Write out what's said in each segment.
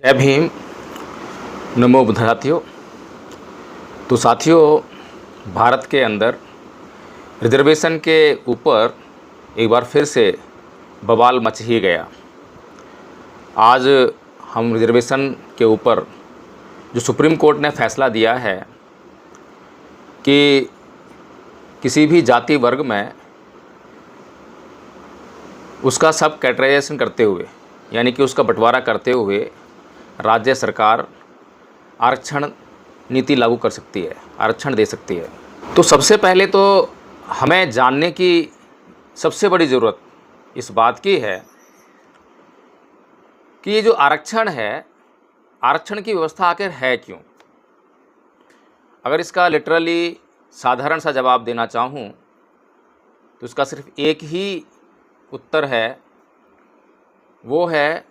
जय भीम। नमो बुद्ध साथियों। तो साथियों, भारत के अंदर रिजर्वेशन के ऊपर एक बार फिर से बवाल मच ही गया। आज हम रिजर्वेशन के ऊपर जो सुप्रीम कोर्ट ने फैसला दिया है कि किसी भी जाति वर्ग में उसका सब कैटेगराइजेशन करते हुए, यानी कि उसका बंटवारा करते हुए राज्य सरकार आरक्षण नीति लागू कर सकती है, आरक्षण दे सकती है। तो सबसे पहले तो हमें जानने की सबसे बड़ी ज़रूरत इस बात की है कि ये जो आरक्षण है, आरक्षण की व्यवस्था आखिर है क्यों। अगर इसका लिटरली साधारण सा जवाब देना चाहूँ तो इसका सिर्फ एक ही उत्तर है, वो है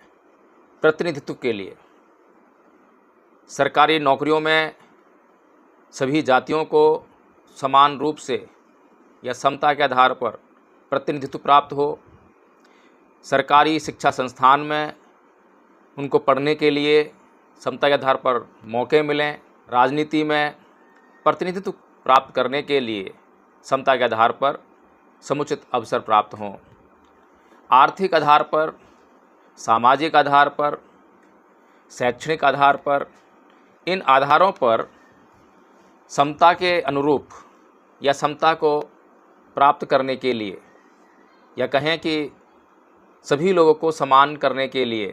प्रतिनिधित्व के लिए। सरकारी नौकरियों में सभी जातियों को समान रूप से या समता के आधार पर प्रतिनिधित्व प्राप्त हो। सरकारी शिक्षा संस्थान में उनको पढ़ने के लिए समता के आधार पर मौके मिलें। राजनीति में प्रतिनिधित्व प्राप्त करने के लिए समता के आधार पर समुचित अवसर प्राप्त हों। आर्थिक आधार पर, सामाजिक आधार पर, शैक्षणिक आधार पर, इन आधारों पर समता के अनुरूप या समता को प्राप्त करने के लिए, या कहें कि सभी लोगों को समान करने के लिए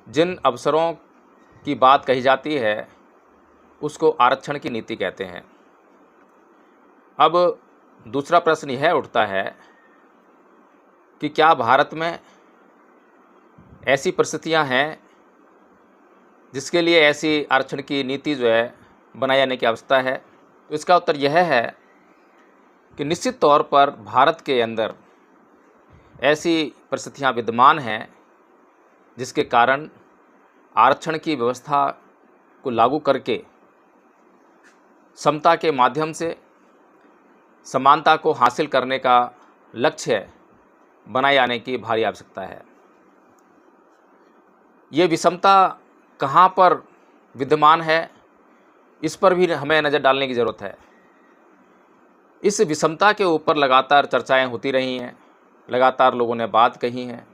जिन अवसरों की बात कही जाती है उसको आरक्षण की नीति कहते हैं। अब दूसरा प्रश्न यह उठता है कि क्या भारत में ऐसी परिस्थितियां हैं जिसके लिए ऐसी आरक्षण की नीति जो है बनाए जाने की आवश्यकता है। तो इसका उत्तर यह है कि निश्चित तौर पर भारत के अंदर ऐसी परिस्थितियां विद्यमान हैं जिसके कारण आरक्षण की व्यवस्था को लागू करके समता के माध्यम से समानता को हासिल करने का लक्ष्य बनाए जाने की भारी आवश्यकता है। ये विषमता कहाँ पर विद्यमान है, इस पर भी हमें नज़र डालने की ज़रूरत है। इस विषमता के ऊपर लगातार चर्चाएं होती रही हैं, लगातार लोगों ने बात कही हैं,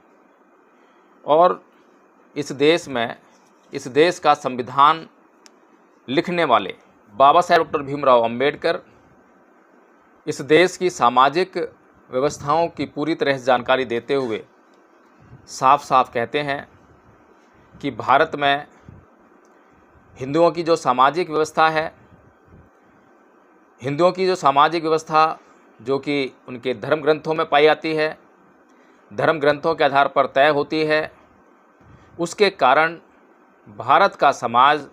और इस देश में, इस देश का संविधान लिखने वाले बाबा साहेब डॉक्टर भीमराव अंबेडकर इस देश की सामाजिक व्यवस्थाओं की पूरी तरह से जानकारी देते हुए साफ साफ कहते हैं कि भारत में हिंदुओं की जो सामाजिक व्यवस्था है, हिंदुओं की जो सामाजिक व्यवस्था जो कि उनके धर्म ग्रंथों में पाई जाती है, धर्म ग्रंथों के आधार पर तय होती है, उसके कारण भारत का समाज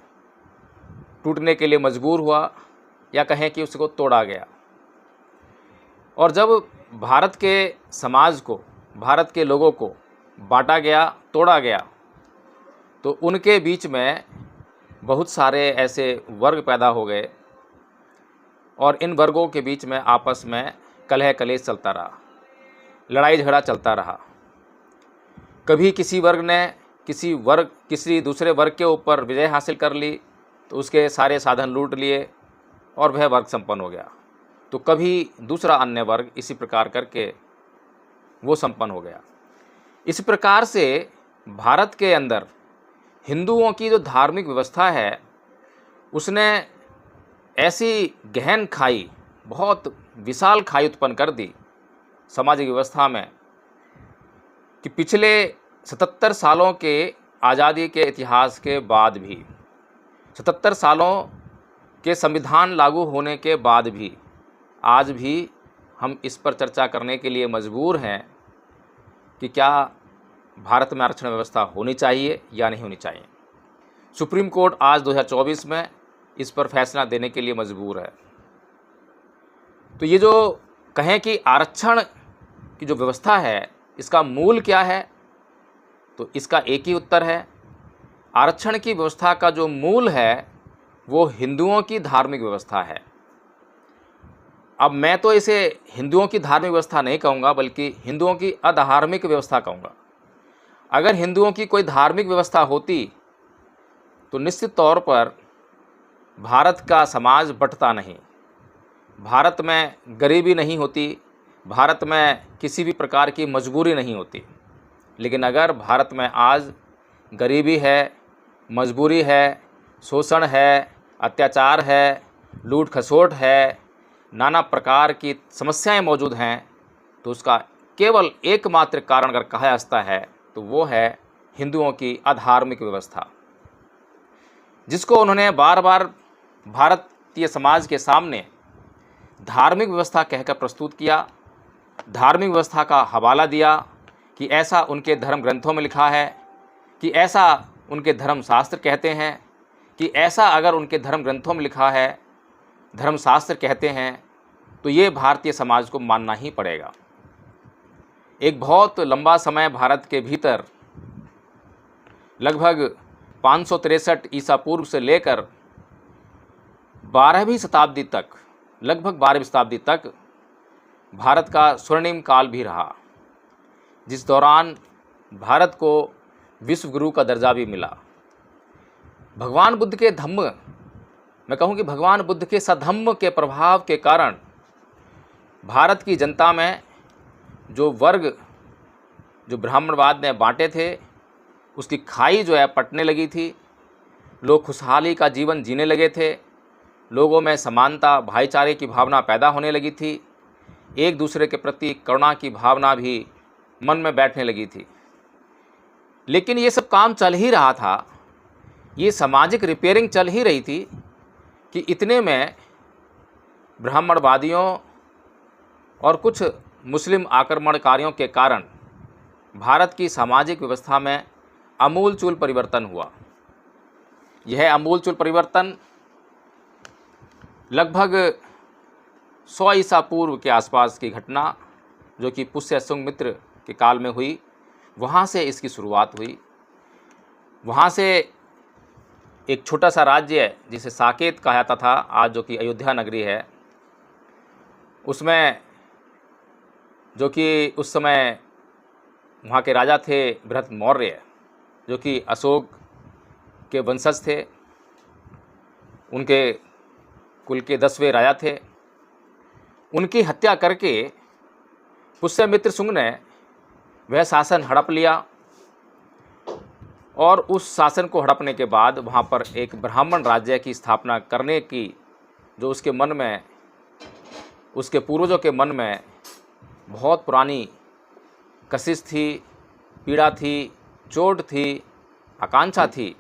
टूटने के लिए मजबूर हुआ, या कहें कि उसको तोड़ा गया। और जब भारत के समाज को, भारत के लोगों को बांटा गया, तोड़ा गया, तो उनके बीच में बहुत सारे ऐसे वर्ग पैदा हो गए, और इन वर्गों के बीच में आपस में कलह कलेश चलता रहा, लड़ाई झगड़ा चलता रहा। कभी किसी वर्ग ने किसी दूसरे वर्ग के ऊपर विजय हासिल कर ली तो उसके सारे साधन लूट लिए और वह वर्ग संपन्न हो गया, तो कभी दूसरा अन्य वर्ग इसी प्रकार करके वो संपन्न हो गया। इस प्रकार से भारत के अंदर हिंदुओं की जो धार्मिक व्यवस्था है उसने ऐसी गहन खाई, बहुत विशाल खाई उत्पन्न कर दी सामाजिक व्यवस्था में कि पिछले 77 सालों के आज़ादी के इतिहास के बाद भी, 77 सालों के संविधान लागू होने के बाद भी, आज भी हम इस पर चर्चा करने के लिए मजबूर हैं कि क्या भारत में आरक्षण व्यवस्था होनी चाहिए या नहीं होनी चाहिए। सुप्रीम कोर्ट आज 2024 में इस पर फैसला देने के लिए मजबूर है। तो ये जो कहें कि आरक्षण की जो व्यवस्था है इसका मूल क्या है, तो इसका एक ही उत्तर है, आरक्षण की व्यवस्था का जो मूल है वो हिंदुओं की धार्मिक व्यवस्था है। अब मैं तो इसे हिंदुओं की धार्मिक व्यवस्था नहीं कहूँगा, बल्कि हिंदुओं की अधार्मिक व्यवस्था कहूँगा। अगर हिंदुओं की कोई धार्मिक व्यवस्था होती तो निश्चित तौर पर भारत का समाज बंटता नहीं, भारत में गरीबी नहीं होती, भारत में किसी भी प्रकार की मजबूरी नहीं होती। लेकिन अगर भारत में आज गरीबी है, मजबूरी है, शोषण है, अत्याचार है, लूट खसोट है, नाना प्रकार की समस्याएं मौजूद हैं, तो उसका केवल एकमात्र कारण अगर कहा जा सकता है तो वो है हिंदुओं की अधार्मिक व्यवस्था, जिसको उन्होंने बार बार भारतीय समाज के सामने धार्मिक व्यवस्था कहकर प्रस्तुत किया, धार्मिक व्यवस्था का हवाला दिया कि ऐसा उनके धर्म ग्रंथों में लिखा है, कि ऐसा उनके धर्मशास्त्र कहते हैं, कि ऐसा अगर उनके धर्म ग्रंथों में लिखा है, धर्मशास्त्र कहते हैं, तो ये भारतीय समाज को मानना ही पड़ेगा। एक बहुत लंबा समय भारत के भीतर लगभग 563 ईसा पूर्व से लेकर 12वीं शताब्दी तक, लगभग 12वीं शताब्दी तक भारत का स्वर्णिम काल भी रहा, जिस दौरान भारत को विश्व गुरु का दर्जा भी मिला। भगवान बुद्ध के धम्म, मैं कहूँ कि भगवान बुद्ध के सधम्म के प्रभाव के कारण भारत की जनता में जो वर्ग, जो ब्राह्मणवाद ने बांटे थे, उसकी खाई जो है पटने लगी थी। लोग खुशहाली का जीवन जीने लगे थे, लोगों में समानता, भाईचारे की भावना पैदा होने लगी थी, एक दूसरे के प्रति करुणा की भावना भी मन में बैठने लगी थी। लेकिन ये सब काम चल ही रहा था, ये सामाजिक रिपेयरिंग चल ही रही थी कि इतने में ब्राह्मणवादियों और कुछ मुस्लिम आक्रमणकारियों के कारण भारत की सामाजिक व्यवस्था में आमूलचूल परिवर्तन हुआ। यह आमूलचूल परिवर्तन लगभग 100 ईसा पूर्व के आसपास की घटना, जो कि पुष्य सुंगमित्र के काल में हुई, वहाँ से इसकी शुरुआत हुई। वहाँ से एक छोटा सा राज्य जिसे साकेत कहा जाता था, आज जो कि अयोध्या नगरी है, उसमें जो कि उस समय वहाँ के राजा थे बृहत मौर्य, जो कि अशोक के वंशज थे, उनके कुल के 10वें राजा थे। उनकी हत्या करके पुष्यमित्र शुंग ने वह शासन हड़प लिया, और उस शासन को हड़पने के बाद वहाँ पर एक ब्राह्मण राज्य की स्थापना करने की जो उसके मन में, उसके पूर्वजों के मन में बहुत पुरानी कशिश थी, पीड़ा थी, चोट थी, आकांक्षा थी,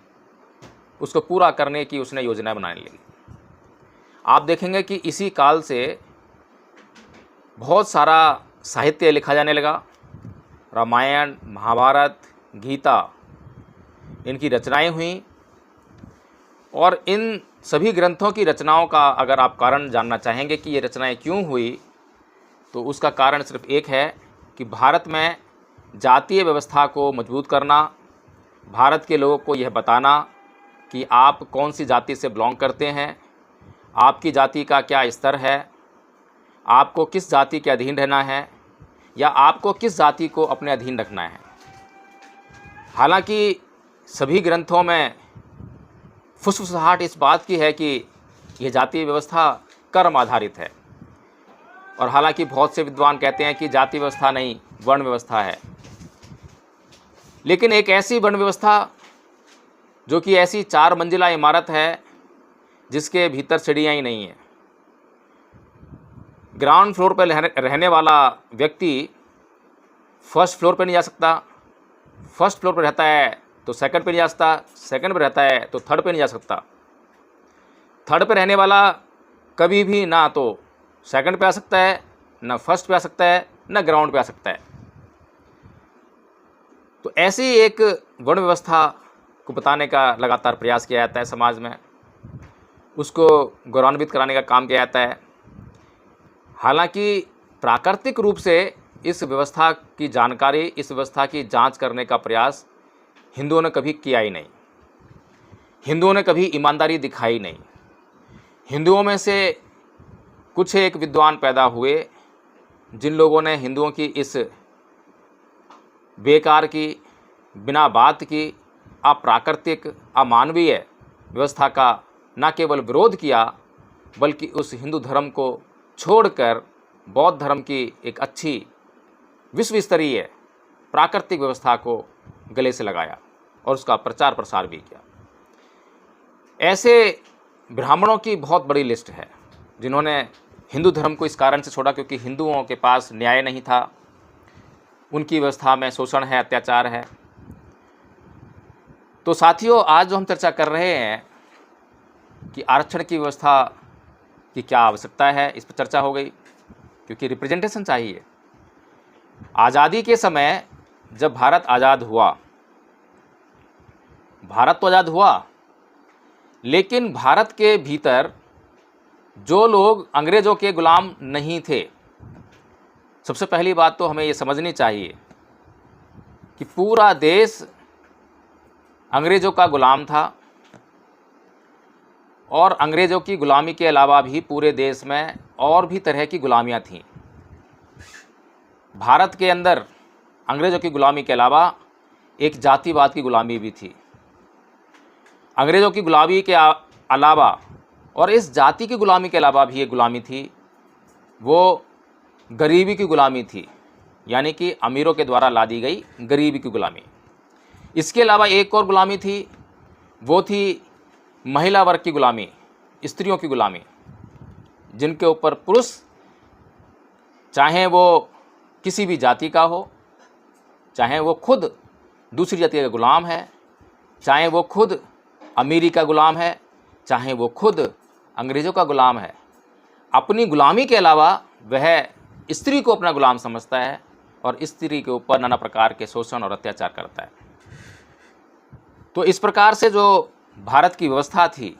उसको पूरा करने की उसने योजना बनाने लगी। आप देखेंगे कि इसी काल से बहुत सारा साहित्य लिखा जाने लगा। रामायण, महाभारत, गीता, इनकी रचनाएं हुई, और इन सभी ग्रंथों की रचनाओं का अगर आप कारण जानना चाहेंगे कि ये रचनाएं क्यों हुई, तो उसका कारण सिर्फ एक है कि भारत में जातीय व्यवस्था को मजबूत करना, भारत के लोगों को यह बताना कि आप कौन सी जाति से बिलोंग करते हैं, आपकी जाति का क्या स्तर है, आपको किस जाति के अधीन रहना है, या आपको किस जाति को अपने अधीन रखना है। हालांकि सभी ग्रंथों में फुसफुसाहट इस बात की है कि यह जातीय व्यवस्था कर्म आधारित है, और हालांकि बहुत से विद्वान कहते हैं कि जाति व्यवस्था नहीं, वर्ण व्यवस्था है। लेकिन एक ऐसी वर्ण व्यवस्था जो कि ऐसी 4 मंजिला इमारत है जिसके भीतर सीढ़ियाँ ही नहीं है। ग्राउंड फ्लोर पर रहने वाला व्यक्ति फर्स्ट फ्लोर पर नहीं जा सकता, फर्स्ट फ्लोर पर रहता है तो सेकंड पे नहीं जा सकता, सेकंड पे रहता है तो थर्ड पे नहीं जा सकता, थर्ड पे रहने वाला कभी भी ना तो सेकंड पे आ सकता है, ना फर्स्ट पे आ सकता है, ना ग्राउंड पे आ सकता है। तो ऐसी एक वर्ण व्यवस्था को बताने का लगातार प्रयास किया जाता है समाज में, उसको गौरवान्वित कराने का काम किया जाता है। हालांकि प्राकृतिक रूप से इस व्यवस्था की जानकारी, इस व्यवस्था की जांच करने का प्रयास हिंदुओं ने कभी किया ही नहीं, हिंदुओं ने कभी ईमानदारी दिखाई नहीं। हिंदुओं में से कुछ एक विद्वान पैदा हुए जिन लोगों ने हिंदुओं की इस बेकार की, बिना बात की, अप्राकृतिक, अमानवीय व्यवस्था का न केवल विरोध किया बल्कि उस हिंदू धर्म को छोड़कर बौद्ध धर्म की एक अच्छी विश्व स्तरीय प्राकृतिक व्यवस्था को गले से लगाया और उसका प्रचार प्रसार भी किया। ऐसे ब्राह्मणों की बहुत बड़ी लिस्ट है जिन्होंने हिंदू धर्म को इस कारण से छोड़ा क्योंकि हिंदुओं के पास न्याय नहीं था, उनकी व्यवस्था में शोषण है, अत्याचार है। तो साथियों, आज जो हम चर्चा कर रहे हैं कि आरक्षण की व्यवस्था की क्या आवश्यकता है, इस पर चर्चा हो गई क्योंकि रिप्रेजेंटेशन चाहिए। आज़ादी के समय जब भारत आज़ाद हुआ, भारत तो आज़ाद हुआ, लेकिन भारत के भीतर जो लोग अंग्रेज़ों के गुलाम नहीं थे, सबसे पहली बात तो हमें ये समझनी चाहिए कि पूरा देश अंग्रेज़ों का गुलाम था और अंग्रेज़ों की गुलामी के अलावा भी पूरे देश में और भी तरह की गुलामियाँ थीं। भारत के अंदर अंग्रेज़ों की गुलामी के अलावा एक जातिवाद की गुलामी भी थी। अंग्रेज़ों की गुलामी के अलावा और इस जाति की गुलामी के अलावा भी एक गुलामी थी, वो गरीबी की गुलामी थी, यानी कि अमीरों के द्वारा ला दी गई गरीबी की गुलामी। इसके अलावा एक और गुलामी थी, वो थी महिला वर्ग की गुलामी, स्त्रियों की गुलामी, जिनके ऊपर पुरुष चाहे वो किसी भी जाति का हो, चाहे वो खुद दूसरी जाति का गुलाम है, चाहे वो खुद अमीरी का गुलाम है, चाहे वो खुद अंग्रेज़ों का गुलाम है, अपनी गुलामी के अलावा वह स्त्री को अपना गुलाम समझता है और स्त्री के ऊपर नाना प्रकार के शोषण और अत्याचार करता है। तो इस प्रकार से जो भारत की व्यवस्था थी,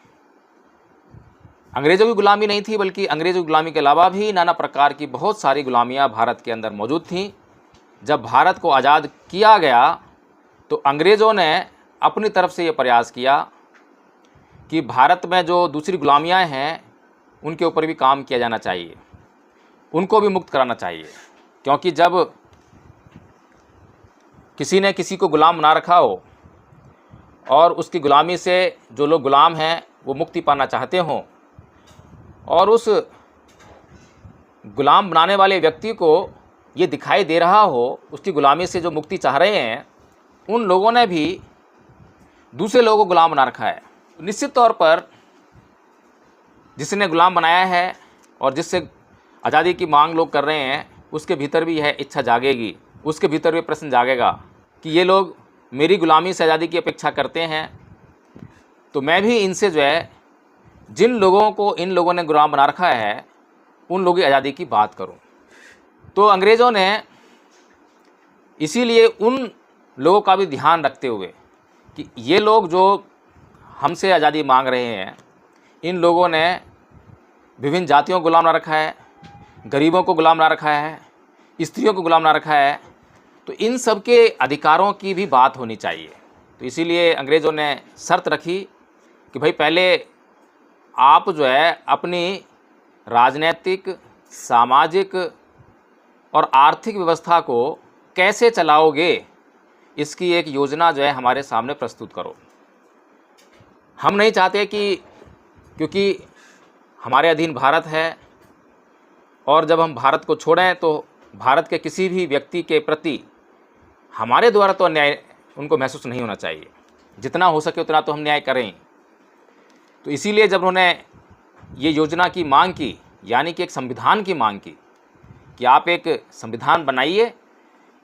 अंग्रेज़ों की गुलामी नहीं थी बल्कि अंग्रेज़ों की गुलामी के अलावा भी नाना प्रकार की बहुत सारी गुलामियाँ भारत के अंदर मौजूद थीं। जब भारत को आज़ाद किया गया तो अंग्रेज़ों ने अपनी तरफ से ये प्रयास किया कि भारत में जो दूसरी गुलामियाँ हैं उनके ऊपर भी काम किया जाना चाहिए, उनको भी मुक्त कराना चाहिए, क्योंकि जब किसी ने किसी को गुलाम बना रखा हो और उसकी गुलामी से जो लोग गुलाम हैं वो मुक्ति पाना चाहते हों और उस गुलाम बनाने वाले व्यक्ति को ये दिखाई दे रहा हो उसकी गुलामी से जो मुक्ति चाह रहे हैं, उन लोगों ने भी दूसरे लोगों को गुलाम बना रखा है। निश्चित तौर पर जिसने गुलाम बनाया है और जिससे आज़ादी की मांग लोग कर रहे हैं, उसके भीतर भी यह इच्छा जागेगी, उसके भीतर भी प्रश्न जागेगा कि ये लोग मेरी गुलामी से आज़ादी की अपेक्षा करते हैं, तो मैं भी इनसे जो है जिन लोगों को इन लोगों ने गुलाम बना रखा है उन लोगों की आज़ादी की बात करूं। तो अंग्रेज़ों ने इसीलिए उन लोगों का भी ध्यान रखते हुए कि ये लोग जो हमसे आज़ादी मांग रहे हैं, इन लोगों ने विभिन्न जातियों को गुलाम बना रखा है, गरीबों को गुलाम बना रखा है, स्त्रियों को गुलाम बना रखा है, तो इन सब के अधिकारों की भी बात होनी चाहिए। तो इसीलिए अंग्रेज़ों ने शर्त रखी कि भाई पहले आप जो है अपनी राजनीतिक, सामाजिक और आर्थिक व्यवस्था को कैसे चलाओगे, इसकी एक योजना जो है हमारे सामने प्रस्तुत करो। हम नहीं चाहते कि क्योंकि हमारे अधीन भारत है और जब हम भारत को छोड़ें तो भारत के किसी भी व्यक्ति के प्रति हमारे द्वारा तो अन्याय उनको महसूस नहीं होना चाहिए। जितना हो सके उतना तो हम न्याय करें। तो इसीलिए जब उन्होंने ये योजना की मांग की, यानी कि एक संविधान की मांग की कि आप एक संविधान बनाइए,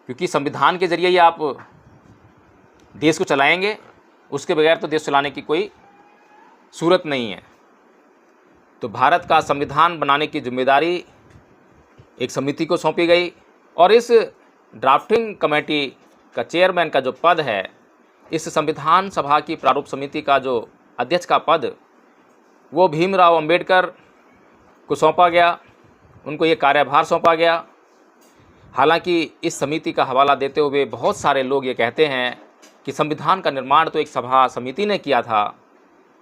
क्योंकि संविधान के ज़रिए ही आप देश को चलाएंगे, उसके बगैर तो देश चलाने की कोई सूरत नहीं है। तो भारत का संविधान बनाने की जिम्मेदारी एक समिति को सौंपी गई और इस ड्राफ्टिंग कमेटी का चेयरमैन का जो पद है, इस संविधान सभा की प्रारूप समिति का जो अध्यक्ष का पद, वो भीमराव अंबेडकर को सौंपा गया, उनको ये कार्यभार सौंपा गया। हालांकि इस समिति का हवाला देते हुए बहुत सारे लोग ये कहते हैं कि संविधान का निर्माण तो एक सभा समिति ने किया था,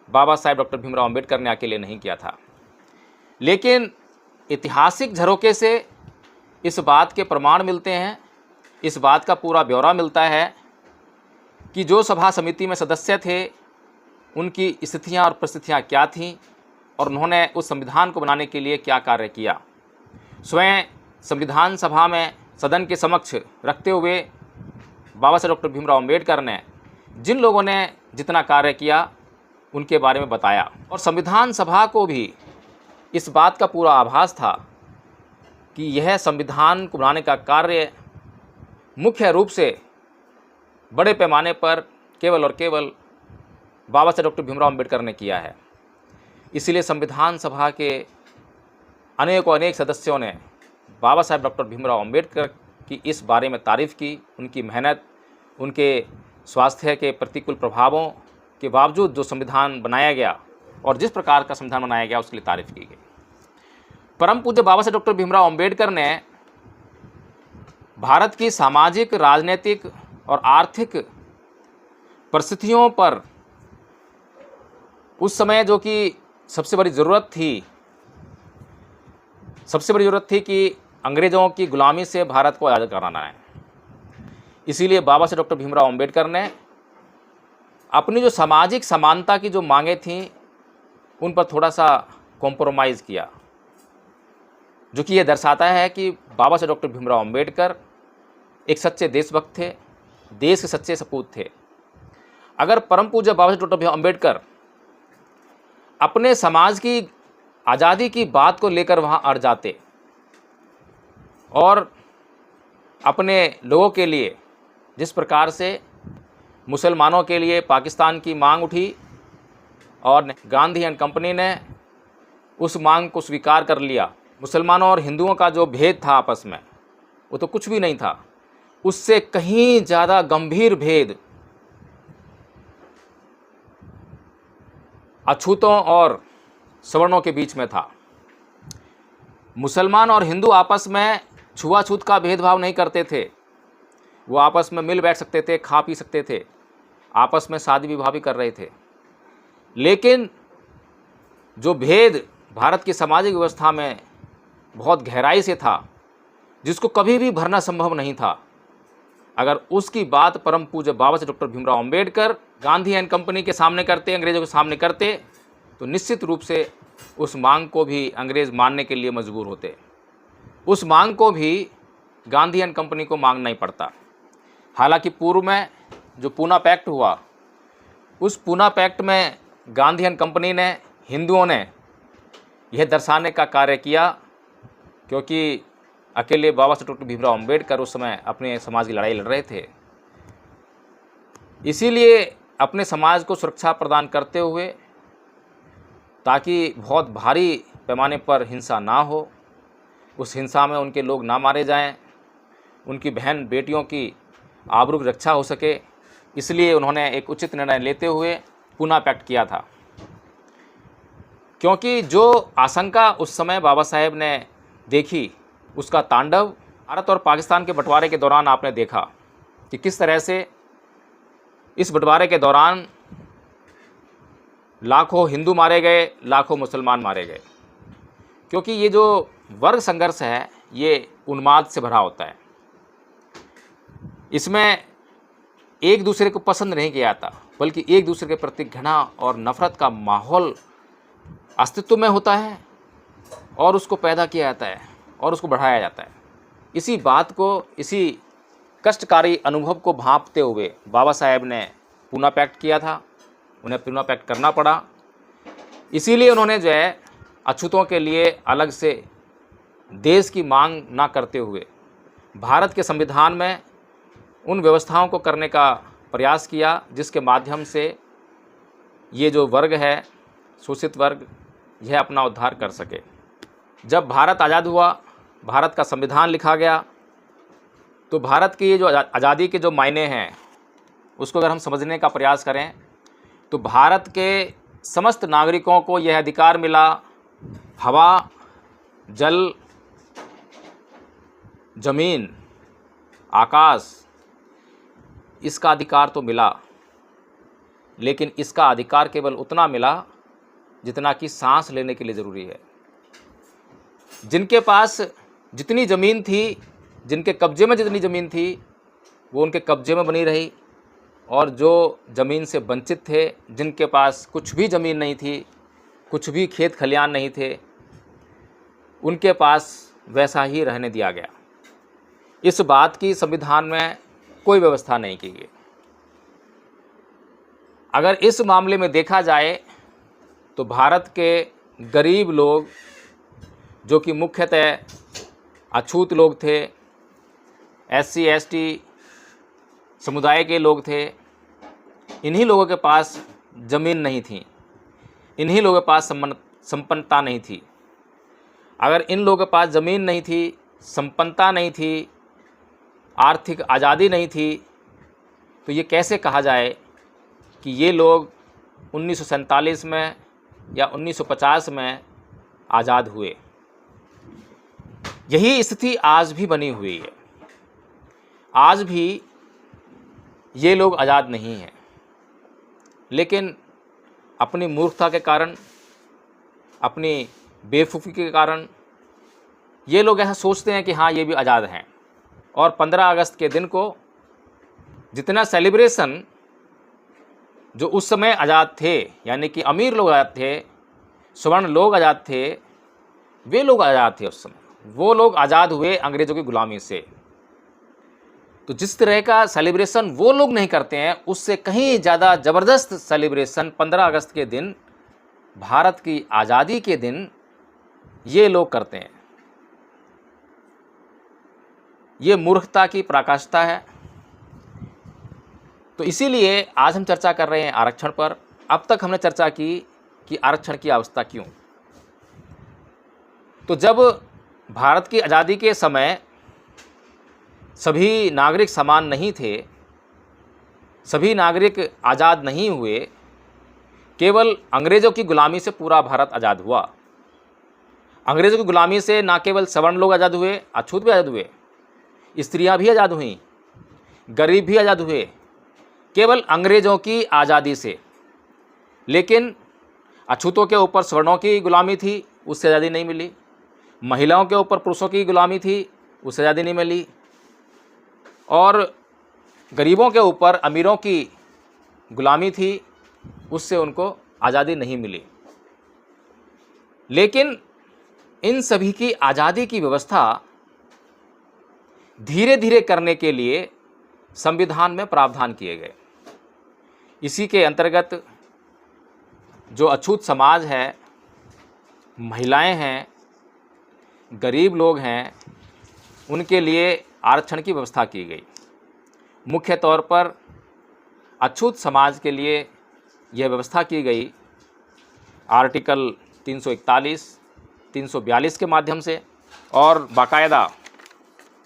बाबा साहेब डॉक्टर भीमराव अंबेडकर ने अकेले नहीं किया था। लेकिन ऐतिहासिक झरोके से इस बात के प्रमाण मिलते हैं, इस बात का पूरा ब्यौरा मिलता है कि जो सभा समिति में सदस्य थे उनकी स्थितियाँ और परिस्थितियाँ क्या थीं और उन्होंने उस संविधान को बनाने के लिए क्या कार्य किया। स्वयं संविधान सभा में सदन के समक्ष रखते हुए बाबा साहब डॉक्टर भीमराव अम्बेडकर ने जिन लोगों ने जितना कार्य किया उनके बारे में बताया, और संविधान सभा को भी इस बात का पूरा आभास था कि यह संविधान को बनाने का कार्य मुख्य रूप से बड़े पैमाने पर केवल और केवल बाबा साहब डॉक्टर भीमराव अम्बेडकर ने किया है। इसीलिए संविधान सभा के अनेक सदस्यों ने बाबा साहब डॉक्टर भीमराव अम्बेडकर की इस बारे में तारीफ़ की। उनकी मेहनत, उनके स्वास्थ्य के प्रतिकूल प्रभावों के बावजूद जो संविधान बनाया गया और जिस प्रकार का संविधान बनाया गया उसके लिए तारीफ़ की गई। परम पूज्य बाबा साहब डॉक्टर भीमराव अम्बेडकर ने भारत की सामाजिक, राजनीतिक और आर्थिक परिस्थितियों पर उस समय जो कि सबसे बड़ी ज़रूरत थी कि अंग्रेज़ों की गुलामी से भारत को आज़ाद कराना है। इसीलिए बाबा साहब डॉक्टर भीमराव अम्बेडकर ने अपनी जो सामाजिक समानता की जो मांगें थीं उन पर थोड़ा सा कॉम्प्रोमाइज़ किया, जो कि ये दर्शाता है कि बाबा साहब डॉक्टर भीमराव अम्बेडकर एक सच्चे देशभक्त थे, देश के सच्चे सपूत थे। अगर परम पूज्य बाबा साहब डॉक्टर भीमराव अम्बेडकर अपने समाज की आज़ादी की बात को लेकर वहाँ अड़ जाते और अपने लोगों के लिए जिस प्रकार से मुसलमानों के लिए पाकिस्तान की मांग उठी और गांधी एंड कंपनी ने उस मांग को स्वीकार कर लिया, मुसलमानों और हिंदुओं का जो भेद था आपस में वो तो कुछ भी नहीं था, उससे कहीं ज़्यादा गंभीर भेद अछूतों और सवर्णों के बीच में था। मुसलमान और हिंदू आपस में छुआछूत का भेदभाव नहीं करते थे, वो आपस में मिल बैठ सकते थे, खा पी सकते थे, आपस में शादी विवाह भी कर रहे थे। लेकिन जो भेद भारत की सामाजिक व्यवस्था में बहुत गहराई से था, जिसको कभी भी भरना संभव नहीं था, अगर उसकी बात परम पूज्य बाबा साहब doctor Bhimrao Ambedkar Gandhi and company के सामने करते, अंग्रेज़ों के सामने करते, तो निश्चित रूप से उस मांग को भी अंग्रेज़ मानने के लिए मजबूर होते। उस मांग को भी गांधी एंड कंपनी को मांगना ही पड़ता। हालांकि पूर्व में जो पूना पैक्ट हुआ, उस पूना पैक्ट में गांधी एंड कंपनी ने, हिंदुओं ने यह दर्शाने का कार्य किया, क्योंकि अकेले बाबा साहब डॉक्टर भीमराव अम्बेडकर उस समय अपने समाज की लड़ाई लड़ रहे थे। इसीलिए अपने समाज को सुरक्षा प्रदान करते हुए, ताकि बहुत भारी पैमाने पर हिंसा ना हो, उस हिंसा में उनके लोग ना मारे जाएं, उनकी बहन बेटियों की आबरू की रक्षा हो सके, इसलिए उन्होंने एक उचित निर्णय लेते हुए पूना पैक्ट किया था। क्योंकि जो आशंका उस समय बाबा साहेब ने देखी, उसका तांडव भारत और पाकिस्तान के बंटवारे के दौरान आपने देखा कि किस तरह से इस बंटवारे के दौरान लाखों हिंदू मारे गए, लाखों मुसलमान मारे गए। क्योंकि ये जो वर्ग संघर्ष है ये उन्माद से भरा होता है, इसमें एक दूसरे को पसंद नहीं किया जाता, बल्कि एक दूसरे के प्रति घृणा और नफ़रत का माहौल अस्तित्व में होता है और उसको पैदा किया जाता है और उसको बढ़ाया जाता है। इसी बात को, इसी कष्टकारी अनुभव को भांपते हुए बाबा साहेब ने पूना पैक्ट किया था, उन्हें पूना पैक्ट करना पड़ा। इसीलिए उन्होंने जो है अछूतों के लिए अलग से देश की मांग ना करते हुए भारत के संविधान में उन व्यवस्थाओं को करने का प्रयास किया जिसके माध्यम से ये जो वर्ग है, शोषित वर्ग, यह अपना उद्धार कर सके। जब भारत आज़ाद हुआ, भारत का संविधान लिखा गया, तो भारत की ये जो आज़ादी के जो मायने हैं उसको अगर हम समझने का प्रयास करें तो भारत के समस्त नागरिकों को यह अधिकार मिला, हवा, जल, ज़मीन, आकाश, इसका अधिकार तो मिला, लेकिन इसका अधिकार केवल उतना मिला जितना कि सांस लेने के लिए ज़रूरी है। जिनके पास जितनी ज़मीन थी, जिनके कब्जे में जितनी ज़मीन थी, वो उनके कब्जे में बनी रही, और जो ज़मीन से वंचित थे, जिनके पास कुछ भी ज़मीन नहीं थी, कुछ भी खेत खलियान नहीं थे, उनके पास वैसा ही रहने दिया गया। इस बात की संविधान में कोई व्यवस्था नहीं की गई। अगर इस मामले में देखा जाए तो भारत के गरीब लोग, जो कि मुख्यतः अछूत लोग थे, SC ST समुदाय के लोग थे, इन्हीं लोगों के पास ज़मीन नहीं थी, इन्हीं लोगों के पास संपन्नता नहीं थी। अगर इन लोगों के पास ज़मीन नहीं थी, संपन्नता नहीं थी, आर्थिक आज़ादी नहीं थी, तो ये कैसे कहा जाए कि ये लोग 1947 में या 1950 में आज़ाद हुए। यही स्थिति आज भी बनी हुई है। आज भी ये लोग आज़ाद नहीं हैं, लेकिन अपनी मूर्खता के कारण, अपनी बेवकूफ़ी के कारण ये लोग ऐसा सोचते हैं कि हाँ, ये भी आज़ाद हैं। और 15 अगस्त के दिन को जितना सेलिब्रेशन जो उस समय आज़ाद थे, यानी कि अमीर लोग आज़ाद थे, स्वर्ण लोग आज़ाद थे, वे लोग आज़ाद थे उस समय। वो लोग आज़ाद हुए अंग्रेज़ों की गुलामी से। तो जिस तरह का सेलिब्रेशन वो लोग नहीं करते हैं, उससे कहीं ज़्यादा ज़बरदस्त सेलिब्रेशन 15 अगस्त के दिन, भारत की आज़ादी के दिन ये लोग करते हैं। ये मूर्खता की पराकाष्ठा है। तो इसीलिए आज हम चर्चा कर रहे हैं आरक्षण पर। अब तक हमने चर्चा की कि आरक्षण की आवश्यकता क्यों। तो जब भारत की आज़ादी के समय सभी नागरिक समान नहीं थे, सभी नागरिक आज़ाद नहीं हुए, केवल अंग्रेज़ों की गुलामी से पूरा भारत आज़ाद हुआ। अंग्रेज़ों की गुलामी से ना केवल सवर्ण लोग आज़ाद हुए, अछूत भी आज़ाद हुए, स्त्रियां भी आज़ाद हुईं, गरीब भी आज़ाद हुए, केवल अंग्रेज़ों की आज़ादी से। लेकिन अछूतों के ऊपर सवर्णों की गुलामी थी, उससे आज़ादी नहीं मिली। महिलाओं के ऊपर पुरुषों की गुलामी थी, उससे आज़ादी नहीं मिली। और गरीबों के ऊपर अमीरों की गुलामी थी, उससे उनको आज़ादी नहीं मिली। लेकिन इन सभी की आज़ादी की व्यवस्था धीरे धीरे करने के लिए संविधान में प्रावधान किए गए। इसी के अंतर्गत जो अछूत समाज है, महिलाएं हैं, गरीब लोग हैं, उनके लिए आरक्षण की व्यवस्था की गई। मुख्य तौर पर अछूत समाज के लिए यह व्यवस्था की गई आर्टिकल 341, 342 के माध्यम से। और बाकायदा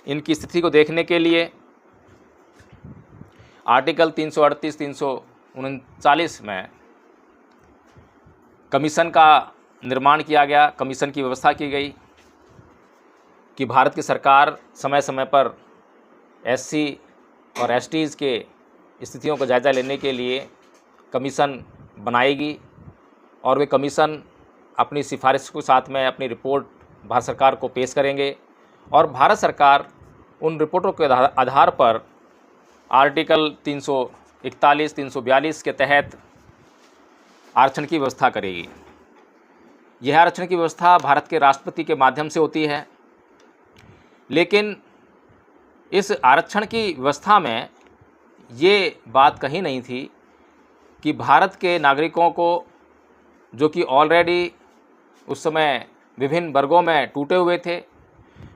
इनकी स्थिति को देखने के लिए आर्टिकल 338, 339 में कमीशन का निर्माण किया गया, कमीशन की व्यवस्था की गई कि भारत की सरकार समय समय पर SC और STs के स्थितियों को जायज़ा लेने के लिए कमीशन बनाएगी, और वे कमीशन अपनी सिफारिश के साथ में अपनी रिपोर्ट भारत सरकार को पेश करेंगे, और भारत सरकार उन रिपोर्टों के आधार पर आर्टिकल 341, 342 के तहत आरक्षण की व्यवस्था करेगी। यह आरक्षण की व्यवस्था भारत के राष्ट्रपति के माध्यम से होती है। लेकिन इस आरक्षण की व्यवस्था में ये बात कही नहीं थी कि भारत के नागरिकों को, जो कि ऑलरेडी उस समय विभिन्न वर्गों में टूटे हुए थे,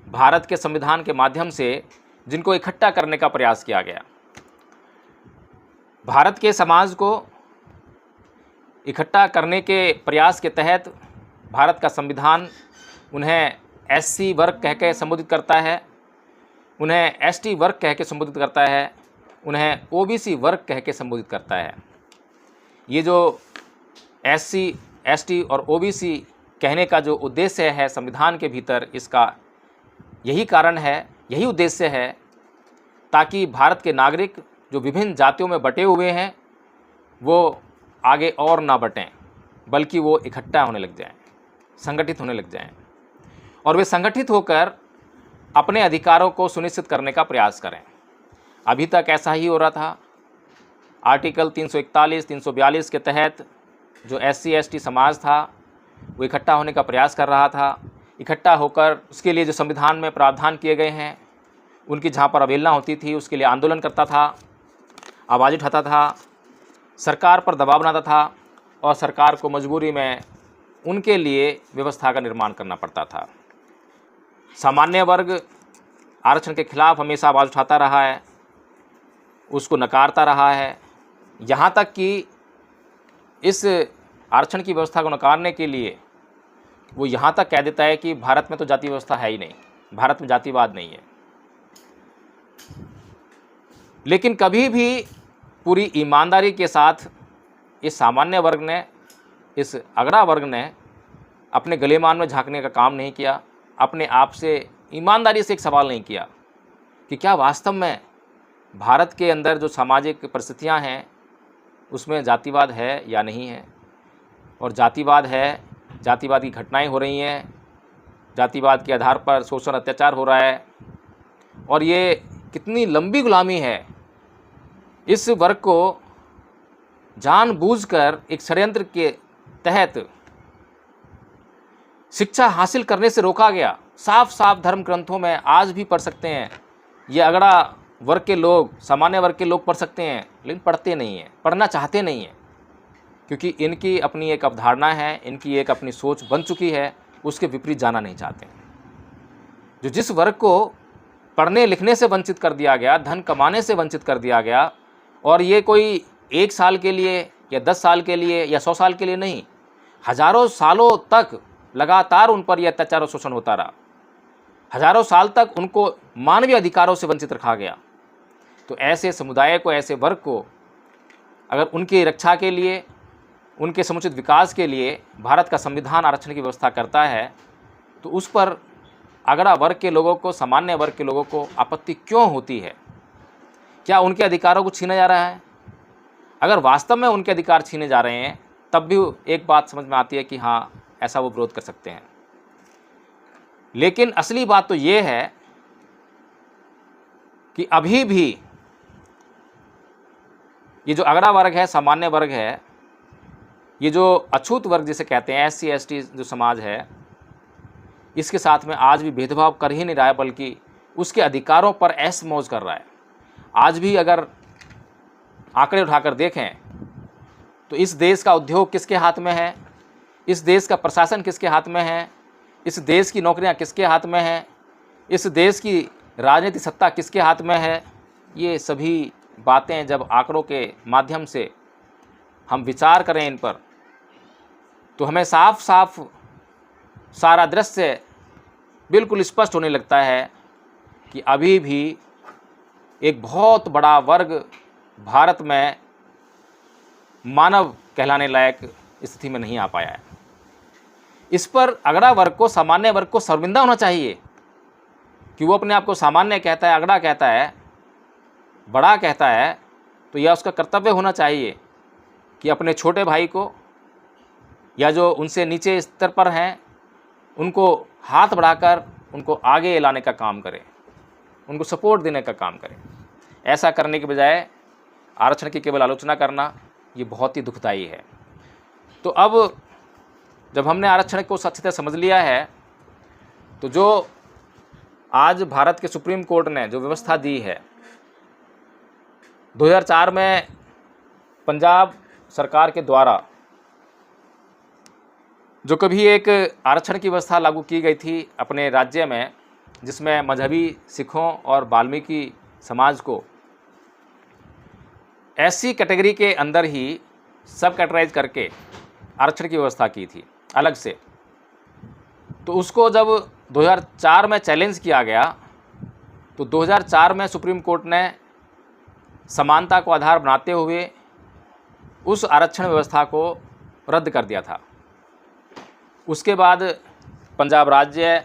भारत के संविधान के माध्यम से जिनको इकट्ठा करने का प्रयास किया गया। भारत के समाज को इकट्ठा करने के प्रयास के तहत भारत का संविधान उन्हें SC वर्ग कह के संबोधित करता है, उन्हें ST वर्ग कह के संबोधित करता है, उन्हें OBC वर्ग कह के संबोधित करता है। ये जो SC, ST और OBC कहने का जो उद्देश्य है संविधान के भीतर, इसका यही कारण है, यही उद्देश्य है, ताकि भारत के नागरिक जो विभिन्न जातियों में बटे हुए हैं वो आगे और ना बटें, बल्कि वो इकट्ठा होने लग जाएं, संगठित होने लग जाएं, और वे संगठित होकर अपने अधिकारों को सुनिश्चित करने का प्रयास करें। अभी तक ऐसा ही हो रहा था। आर्टिकल 341, 342 के तहत जो SC/ST समाज था वो इकट्ठा होने का प्रयास कर रहा था। इकट्ठा होकर उसके लिए जो संविधान में प्रावधान किए गए हैं उनकी जहाँ पर अवहेलना होती थी उसके लिए आंदोलन करता था, आवाज़ उठाता था, सरकार पर दबाव बनाता था और सरकार को मजबूरी में उनके लिए व्यवस्था का निर्माण करना पड़ता था। सामान्य वर्ग आरक्षण के खिलाफ हमेशा आवाज़ उठाता रहा है, उसको नकारता रहा है, यहाँ तक कि इस आरक्षण की व्यवस्था को नकारने के लिए वो यहाँ तक कह देता है कि भारत में तो जाति व्यवस्था है ही नहीं, भारत में जातिवाद नहीं है। लेकिन कभी भी पूरी ईमानदारी के साथ इस सामान्य वर्ग ने, इस अगड़ा वर्ग ने अपने गलेमान में झांकने का काम नहीं किया, अपने आप से ईमानदारी से एक सवाल नहीं किया कि क्या वास्तव में भारत के अंदर जो सामाजिक परिस्थितियां हैं उसमें जातिवाद है या नहीं है। और जातिवाद है, जातिवाद की घटनाएं हो रही हैं, जातिवाद के आधार पर शोषण अत्याचार हो रहा है और ये कितनी लंबी गुलामी है। इस वर्ग को जानबूझकर एक षड्यंत्र के तहत शिक्षा हासिल करने से रोका गया। साफ साफ धर्म ग्रंथों में आज भी पढ़ सकते हैं, ये अगड़ा वर्ग के लोग, सामान्य वर्ग के लोग पढ़ सकते हैं, लेकिन पढ़ते नहीं हैं, पढ़ना चाहते नहीं हैं, क्योंकि इनकी अपनी एक अवधारणा है, इनकी एक अपनी सोच बन चुकी है, उसके विपरीत जाना नहीं चाहते। जो जिस वर्ग को पढ़ने लिखने से वंचित कर दिया गया, धन कमाने से वंचित कर दिया गया, और ये कोई 1 साल के लिए या 10 साल के लिए या 100 साल के लिए नहीं, हजारों सालों तक लगातार उन पर यह अत्याचार और शोषण होता रहा। हजारों साल तक उनको मानवीय अधिकारों से वंचित रखा गया। तो ऐसे समुदाय को, ऐसे वर्ग को अगर उनकी रक्षा के लिए, उनके समुचित विकास के लिए भारत का संविधान आरक्षण की व्यवस्था करता है, तो उस पर अगड़ा वर्ग के लोगों को, सामान्य वर्ग के लोगों को आपत्ति क्यों होती है? क्या उनके अधिकारों को छीना जा रहा है? अगर वास्तव में उनके अधिकार छीने जा रहे हैं तब भी एक बात समझ में आती है कि हाँ, ऐसा वो विरोध कर सकते हैं। लेकिन असली बात तो ये है कि अभी भी ये जो अगड़ा वर्ग है, सामान्य वर्ग है, ये जो अछूत वर्ग जिसे कहते हैं, SC/ST जो समाज है, इसके साथ में आज भी भेदभाव कर ही नहीं रहा है, बल्कि उसके अधिकारों पर ऐश मौज कर रहा है। आज भी अगर आंकड़े उठाकर देखें तो इस देश का उद्योग किसके हाथ में है, इस देश का प्रशासन किसके हाथ में है, इस देश की नौकरियां किसके हाथ में हैं, इस देश की राजनीतिक सत्ता किसके हाथ में है। ये सभी बातें जब आंकड़ों के माध्यम से हम विचार करें इन पर, तो हमें साफ साफ सारा दृश्य बिल्कुल स्पष्ट होने लगता है कि अभी भी एक बहुत बड़ा वर्ग भारत में मानव कहलाने लायक स्थिति में नहीं आ पाया है। इस पर अगड़ा वर्ग को, सामान्य वर्ग को शर्मिंदा होना चाहिए कि वो अपने आप को सामान्य कहता है, अगड़ा कहता है, बड़ा कहता है, तो यह उसका कर्तव्य होना चाहिए कि अपने छोटे भाई को या जो उनसे नीचे स्तर पर हैं उनको हाथ बढ़ाकर उनको आगे लाने का काम करे, उनको सपोर्ट देने का काम करे। ऐसा करने के बजाय आरक्षण की केवल आलोचना करना, ये बहुत ही दुखदायी है। तो अब जब हमने आरक्षण को अच्छी तरह समझ लिया है, तो जो आज भारत के सुप्रीम कोर्ट ने जो व्यवस्था दी है, 2004 में पंजाब सरकार के द्वारा जो कभी एक आरक्षण की व्यवस्था लागू की गई थी अपने राज्य में, जिसमें मजहबी सिखों और वाल्मीकि समाज को ऐसी कैटेगरी के अंदर ही सब कैटेगराइज करके आरक्षण की व्यवस्था की थी अलग से, तो उसको जब 2004 में चैलेंज किया गया, तो 2004 में सुप्रीम कोर्ट ने समानता को आधार बनाते हुए उस आरक्षण व्यवस्था को रद्द कर दिया था। उसके बाद पंजाब राज्य,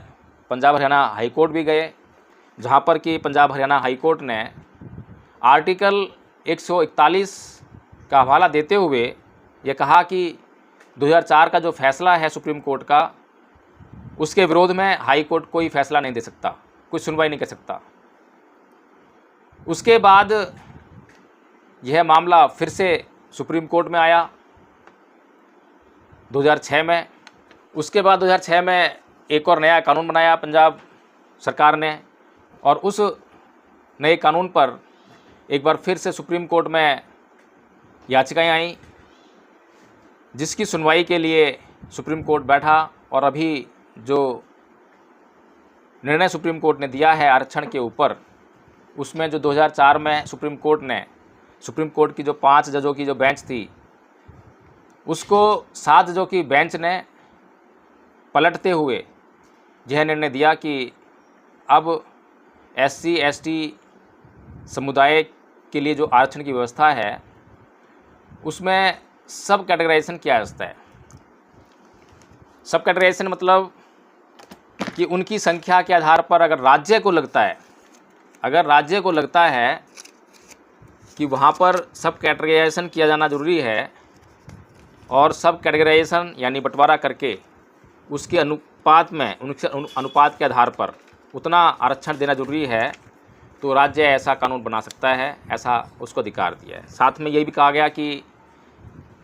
पंजाब हरियाणा हाई कोर्ट भी गए, जहाँ पर कि पंजाब हरियाणा हाई कोर्ट ने आर्टिकल 141 का हवाला देते हुए ये कहा कि 2004 का जो फैसला है सुप्रीम कोर्ट का, उसके विरोध में हाई कोर्ट कोई फैसला नहीं दे सकता, कोई सुनवाई नहीं कर सकता। उसके बाद यह मामला फिर से सुप्रीम कोर्ट में आया 2006 में। उसके बाद 2006 में एक और नया कानून बनाया पंजाब सरकार ने, और उस नए कानून पर एक बार फिर से सुप्रीम कोर्ट में याचिकाएं आईं, जिसकी सुनवाई के लिए सुप्रीम कोर्ट बैठा। और अभी जो निर्णय सुप्रीम कोर्ट ने दिया है आरक्षण के ऊपर, उसमें जो 2004 में सुप्रीम कोर्ट की जो 5 जजों की जो बेंच थी, उसको 7 जजों की बेंच ने पलटते हुए यह निर्णय दिया कि अब SC ST समुदाय के लिए जो आरक्षण की व्यवस्था है उसमें सब कैटेगराइजेशन किया जाता है। सब कैटेगराइजेशन मतलब कि उनकी संख्या के आधार पर अगर राज्य को लगता है कि वहाँ पर सब कैटेगराइजेशन किया जाना ज़रूरी है, और सब कैटेगराइजेशन यानी बंटवारा करके उसके अनुपात के आधार पर उतना आरक्षण देना ज़रूरी है, तो राज्य ऐसा कानून बना सकता है, ऐसा उसको अधिकार दिया है। साथ में ये भी कहा गया कि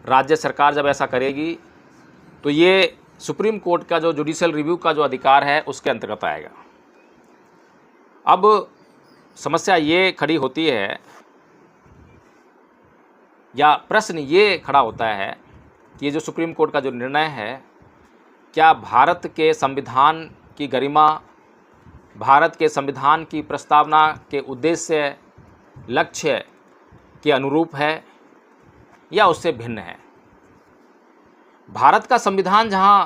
राज्य सरकार जब ऐसा करेगी तो ये सुप्रीम कोर्ट का जो जुडिशियल रिव्यू का जो अधिकार है उसके अंतर्गत आएगा। अब समस्या ये खड़ी होती है, या प्रश्न ये खड़ा होता है कि ये जो सुप्रीम कोर्ट का जो निर्णय है, क्या भारत के संविधान की गरिमा, भारत के संविधान की प्रस्तावना के उद्देश्य, लक्ष्य के अनुरूप है या उससे भिन्न है। भारत का संविधान जहां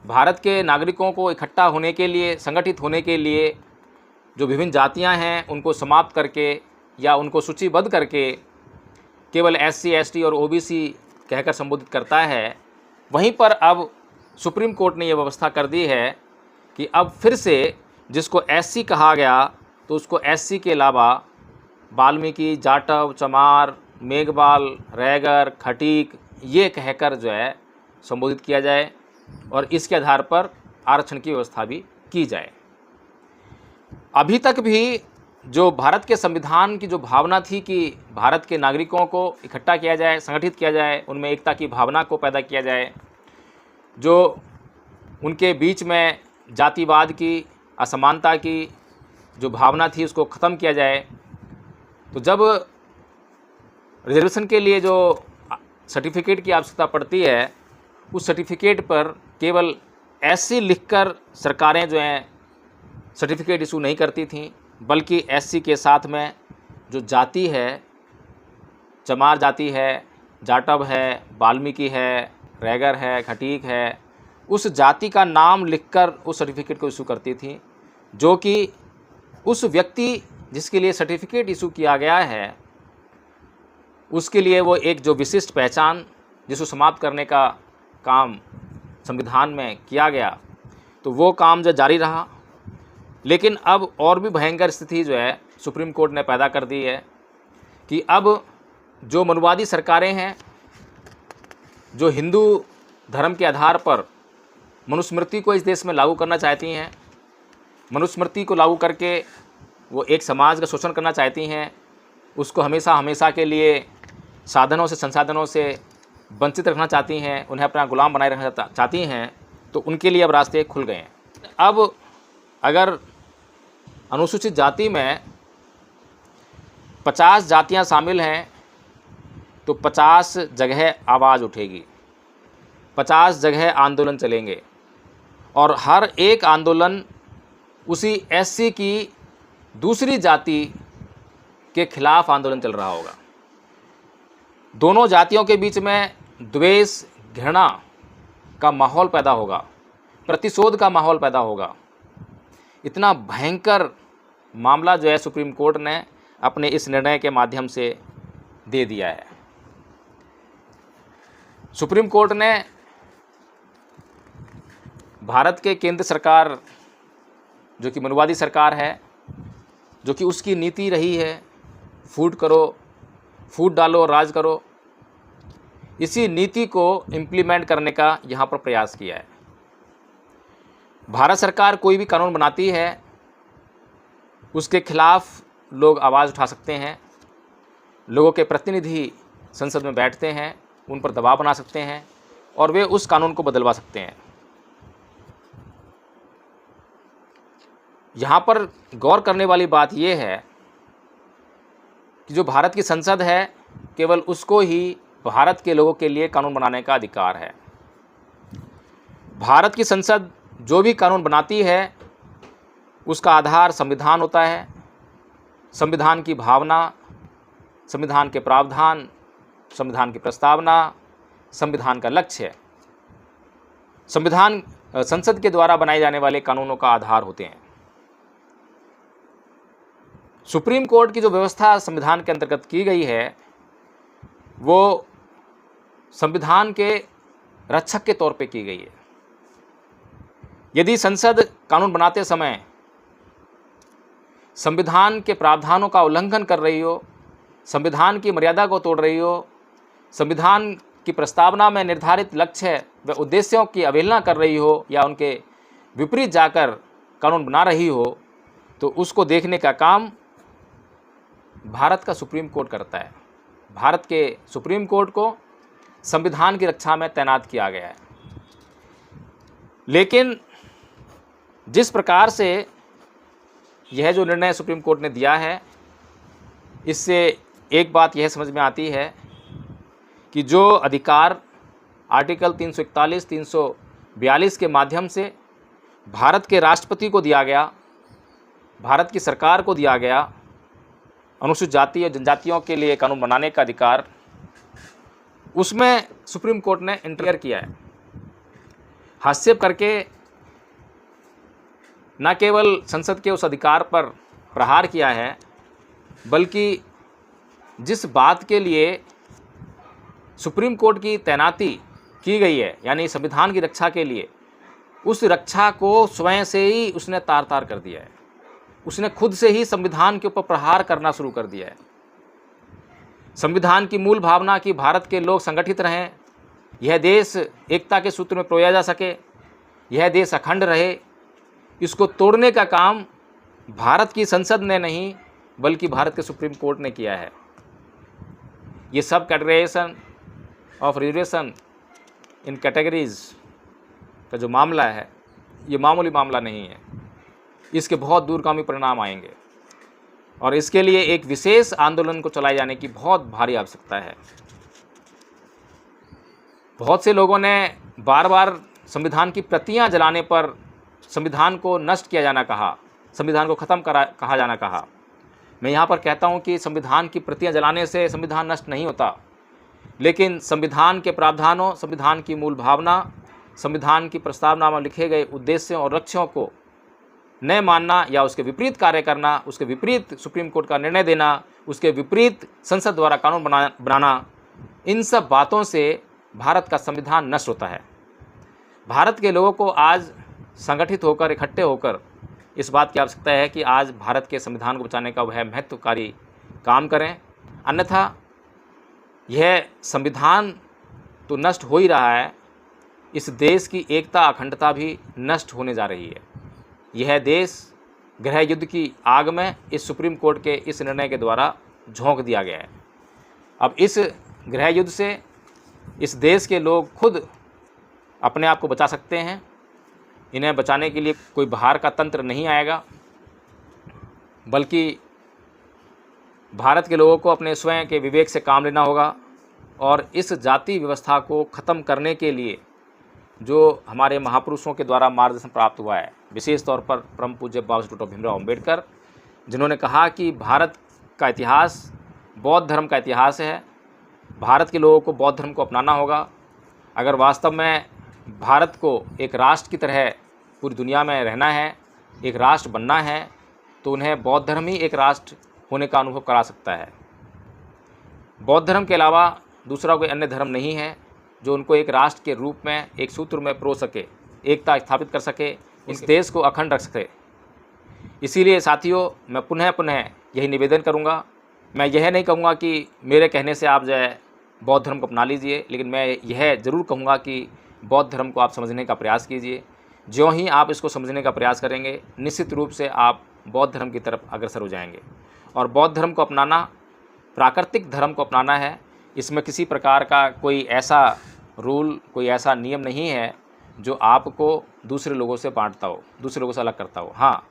भारत के नागरिकों को इकट्ठा होने के लिए, संगठित होने के लिए जो विभिन्न जातियां हैं उनको समाप्त करके या उनको सूचीबद्ध करके केवल SC ST और OBC कहकर संबोधित करता है, वहीं पर अब सुप्रीम कोर्ट ने यह व्यवस्था कर दी है कि अब फिर से जिसको SC कहा गया तो उसको SC के अलावा वाल्मीकि, जाटव, चमार, मेघवाल, रैगर, खटीक ये कहकर जो है संबोधित किया जाए, और इसके आधार पर आरक्षण की व्यवस्था भी की जाए। अभी तक भी जो भारत के संविधान की जो भावना थी कि भारत के नागरिकों को इकट्ठा किया जाए, संगठित किया जाए, उनमें एकता की भावना को पैदा किया जाए, जो उनके बीच में जातिवाद की, असमानता की जो भावना थी उसको ख़त्म किया जाए, तो जब रिजर्वेशन के लिए जो सर्टिफिकेट की आवश्यकता पड़ती है, उस सर्टिफिकेट पर केवल SC लिखकर सरकारें जो हैं सर्टिफिकेट इशू नहीं करती थीं, बल्कि SC के साथ में जो जाति है, चमार जाति है, जाटव है, वाल्मीकि है, रैगर है, खटीक है, उस जाति का नाम लिखकर उस सर्टिफिकेट को इशू करती थी, जो कि उस व्यक्ति जिसके लिए सर्टिफिकेट इशू किया गया है उसके लिए वो एक जो विशिष्ट पहचान जिसको समाप्त करने का काम संविधान में किया गया, तो वो काम जो जारी रहा। लेकिन अब और भी भयंकर स्थिति जो है सुप्रीम कोर्ट ने पैदा कर दी है कि अब जो मनुवादी सरकारें हैं, जो हिंदू धर्म के आधार पर मनुस्मृति को इस देश में लागू करना चाहती हैं, मनुस्मृति को लागू करके वो एक समाज का शोषण करना चाहती हैं, उसको हमेशा के लिए साधनों से, संसाधनों से वंचित रखना चाहती हैं, उन्हें अपना गुलाम बनाए रखना चाहती हैं, तो उनके लिए अब रास्ते खुल गए हैं। अब अगर अनुसूचित जाति में 50 जातियां शामिल हैं तो 50 जगह आवाज़ उठेगी, 50 जगह आंदोलन चलेंगे, और हर एक आंदोलन उसी SC की दूसरी जाति के खिलाफ आंदोलन चल रहा होगा। दोनों जातियों के बीच में द्वेष, घृणा का माहौल पैदा होगा, प्रतिशोध का माहौल पैदा होगा। इतना भयंकर मामला जो है सुप्रीम कोर्ट ने अपने इस निर्णय के माध्यम से दे दिया है। सुप्रीम कोर्ट ने भारत के केंद्र सरकार जो कि मनुवादी सरकार है, जो कि उसकी नीति रही है फूट डालो और राज करो, इसी नीति को इम्प्लीमेंट करने का यहाँ पर प्रयास किया है। भारत सरकार कोई भी कानून बनाती है उसके खिलाफ लोग आवाज़ उठा सकते हैं, लोगों के प्रतिनिधि संसद में बैठते हैं, उन पर दबाव बना सकते हैं और वे उस कानून को बदलवा सकते हैं। यहाँ पर गौर करने वाली बात यह है कि जो भारत की संसद है, केवल उसको ही भारत के लोगों के लिए कानून बनाने का अधिकार है। भारत की संसद जो भी कानून बनाती है उसका आधार संविधान होता है। संविधान की भावना, संविधान के प्रावधान, संविधान की प्रस्तावना, संविधान का लक्ष्य, संविधान संसद के द्वारा बनाए जाने वाले कानूनों का आधार होते हैं। सुप्रीम कोर्ट की जो व्यवस्था संविधान के अंतर्गत की गई है वो संविधान के रक्षक के तौर पे की गई है। यदि संसद कानून बनाते समय संविधान के प्रावधानों का उल्लंघन कर रही हो, संविधान की मर्यादा को तोड़ रही हो, संविधान की प्रस्तावना में निर्धारित लक्ष्य व उद्देश्यों की अवहेलना कर रही हो या उनके विपरीत जाकर कानून बना रही हो, तो उसको देखने का काम भारत का सुप्रीम कोर्ट करता है। भारत के सुप्रीम कोर्ट को संविधान की रक्षा में तैनात किया गया है। लेकिन जिस प्रकार से यह जो निर्णय सुप्रीम कोर्ट ने दिया है, इससे एक बात यह समझ में आती है कि जो अधिकार आर्टिकल 341, 342 के माध्यम से भारत के राष्ट्रपति को दिया गया, भारत की सरकार को दिया गया, अनुसूचित जाति और जनजातियों के लिए कानून बनाने का अधिकार, उसमें सुप्रीम कोर्ट ने इंटरफेयर किया है। हस्तक्षेप करके न केवल संसद के उस अधिकार पर प्रहार किया है, बल्कि जिस बात के लिए सुप्रीम कोर्ट की तैनाती की गई है, यानी संविधान की रक्षा के लिए, उस रक्षा को स्वयं से ही उसने तार तार कर दिया है। उसने खुद से ही संविधान के ऊपर प्रहार करना शुरू कर दिया है। संविधान की मूल भावना कि भारत के लोग संगठित रहें, यह देश एकता के सूत्र में पिरोया जा सके, यह देश अखंड रहे, इसको तोड़ने का काम भारत की संसद ने नहीं बल्कि भारत के सुप्रीम कोर्ट ने किया है। ये सब categorization of reservation in categories का जो मामला है, ये मामूली मामला नहीं है। इसके बहुत दूरगामी परिणाम आएंगे और इसके लिए एक विशेष आंदोलन को चलाए जाने की बहुत भारी आवश्यकता है। बहुत से लोगों ने बार बार संविधान की प्रतियां जलाने पर संविधान को नष्ट किया जाना कहा, संविधान को ख़त्म कहा जाना कहा। मैं यहाँ पर कहता हूँ कि संविधान की प्रतियां जलाने से संविधान नष्ट नहीं होता, लेकिन संविधान के प्रावधानों, संविधान की मूल भावना, संविधान की प्रस्तावना में लिखे गए उद्देश्यों और लक्ष्यों को न मानना या उसके विपरीत कार्य करना, उसके विपरीत सुप्रीम कोर्ट का निर्णय देना, उसके विपरीत संसद द्वारा कानून बनाना, इन सब बातों से भारत का संविधान नष्ट होता है। भारत के लोगों को आज संगठित होकर, इकट्ठे होकर इस बात की आवश्यकता है कि आज भारत के संविधान को बचाने का वह महत्वकारी काम करें, अन्यथा यह संविधान तो नष्ट हो ही रहा है, इस देश की एकता अखंडता भी नष्ट होने जा रही है। यह देश गृह युद्ध की आग में इस सुप्रीम कोर्ट के इस निर्णय के द्वारा झोंक दिया गया है। अब इस गृह युद्ध से इस देश के लोग खुद अपने आप को बचा सकते हैं। इन्हें बचाने के लिए कोई बाहर का तंत्र नहीं आएगा, बल्कि भारत के लोगों को अपने स्वयं के विवेक से काम लेना होगा और इस जाति व्यवस्था को ख़त्म करने के लिए जो हमारे महापुरुषों के द्वारा मार्गदर्शन प्राप्त हुआ है, विशेष तौर पर परम पूज्य बाबा डॉक्टर भीमराव अम्बेडकर, जिन्होंने कहा कि भारत का इतिहास बौद्ध धर्म का इतिहास है, भारत के लोगों को बौद्ध धर्म को अपनाना होगा। अगर वास्तव में भारत को एक राष्ट्र की तरह पूरी दुनिया में रहना है, एक राष्ट्र बनना है, तो उन्हें बौद्ध धर्म ही एक राष्ट्र होने का अनुभव करा सकता है। बौद्ध धर्म के अलावा दूसरा कोई अन्य धर्म नहीं है जो उनको एक राष्ट्र के रूप में, एक सूत्र में पिरो सके, एकता स्थापित कर सके, इस देश को अखंड रख सके। इसीलिए साथियों, मैं पुनः यही निवेदन करूंगा। मैं यह नहीं कहूँगा कि मेरे कहने से आप जो है बौद्ध धर्म को अपना लीजिए, लेकिन मैं यह ज़रूर कहूँगा कि बौद्ध धर्म को आप समझने का प्रयास कीजिए। ज्यों ही आप इसको समझने का प्रयास करेंगे, निश्चित रूप से आप बौद्ध धर्म की तरफ अग्रसर हो जाएंगे। और बौद्ध धर्म को अपनाना प्राकृतिक धर्म को अपनाना है। इसमें किसी प्रकार का कोई ऐसा रूल, कोई ऐसा नियम नहीं है जो आपको दूसरे लोगों से बांटता हो, दूसरे लोगों से अलग करता हो। हाँ,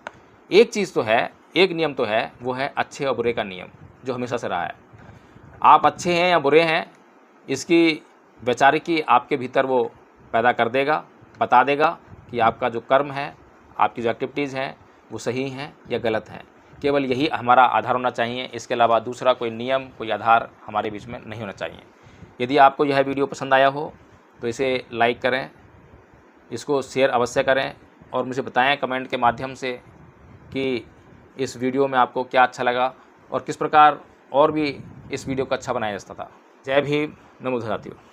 एक चीज़ तो है, एक नियम तो है, वो है अच्छे और बुरे का नियम, जो हमेशा से रहा है। आप अच्छे हैं या बुरे हैं, इसकी वैचारिकी आपके भीतर वो पैदा कर देगा, बता देगा कि आपका जो कर्म है, आपकी जो एक्टिविटीज़ हैं वो सही हैं या गलत हैं। केवल यही हमारा आधार होना चाहिए, इसके अलावा दूसरा कोई नियम, कोई आधार हमारे बीच में नहीं होना चाहिए। यदि आपको यह वीडियो पसंद आया हो तो इसे लाइक करें, इसको शेयर अवश्य करें और मुझे बताएं कमेंट के माध्यम से कि इस वीडियो में आपको क्या अच्छा लगा और किस प्रकार और भी इस वीडियो को अच्छा बनाया जा सकता था। जय भीम, नमो बुद्धाय।